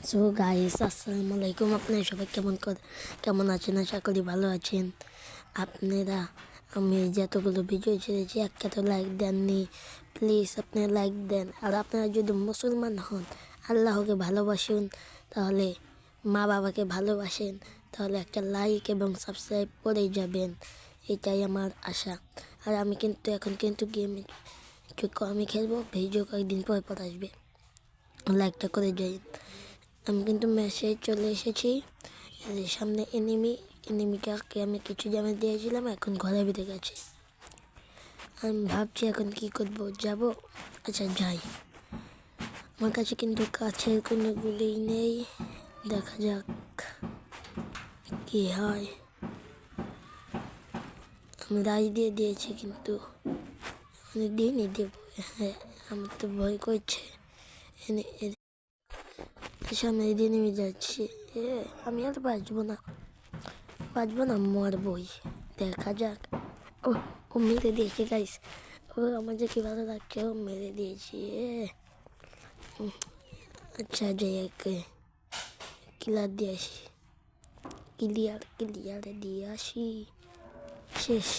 So guys, আসসালামু আলাইকুম। আপনারা সবাই কেমন আছেন? আশা করি ভালো আছেন। আপনারা আমি যতগুলো ভিডিও ছেড়েছি একটা তো লাইক দেননি, প্লিজ আপনারা লাইক দেন। আর আপনারা যদি মুসলমান হন, আল্লাহকে ভালোবাসুন, তাহলে মা বাবাকে ভালোবাসেন, তাহলে একটা লাইক এবং সাবস্ক্রাইব করেই যাবেন, এটাই আমার আশা। আর আমি কিন্তু এখন গেম আমি খেলবো, ভিডিও কয়েকদিন পর আসবে, লাইকটা করে যাই। আমি কিন্তু মেসেজ চলে এসেছি, সামনে এনিমিটাকে আমি কিছু জামে দিয়েছিলাম, এখন ঘরে বেঁধে গেছে। আমি ভাবছি এখন কি করব, যাব? আচ্ছা যাই। আমার কাছে কিন্তু কাছের কোনো গুলি নেই, দেখা যাক কি হয়। আমি রায় দিয়ে দিয়েছি, কিন্তু আমি দিনই দেবো। হ্যাঁ, আমার তো ভয় করছে। সামনে দিয়ে নেমে যাচ্ছি, আমি আর বাঁচবো না, মরবই। দেখা যাক। ও ও মেরে দিয়েছে গাইস। ও আমার যে কি ভালো লাগছে, ও মেরে দিয়েছি। আচ্ছা যাই, কিলার দিয়ে আসি, ক্লিয়ারে দিয়ে আসি। শেষ।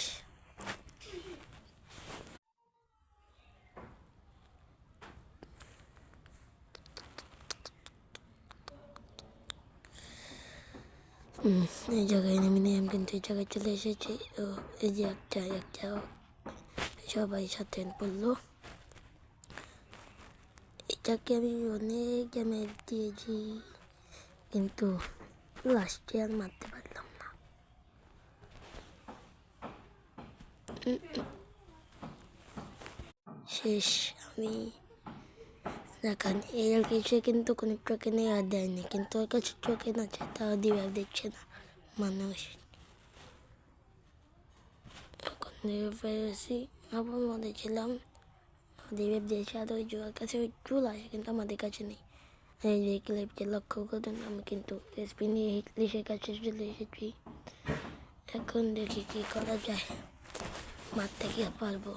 এই জায়গায় নেমে নিয়ে আমি কিন্তু এই জায়গায় চলে এসেছি। ও এই যে একটা সবাই সাথে পড়লো। এটাকে আমি অনেক ড্যামেজ দিয়েছি, কিন্তু লাস্টে আর মারতে পারলাম না। শেষ আমি। দেখান এর কিছু কিন্তু কোনো টোকেনে আর দেয়নি, কিন্তু ওর কাছে টোকেন আছে, তাও দিবে দিচ্ছে না মানুষ। এখন দিবে পেরেছি, আবার মধ্যে ছিলাম, দিবে দিয়েছে। আর ওই জোয়ার কাছে ওই চুল আসে, কিন্তু আমাদের কাছে নেই। এই যে ক্লিপকে লক্ষ্য করুন, আমি কিন্তু এসপি নিয়ে হিটলিশের কাছে চলে এসেছি। এখন দেখি কি করা যায়, মারতে কি পারবো।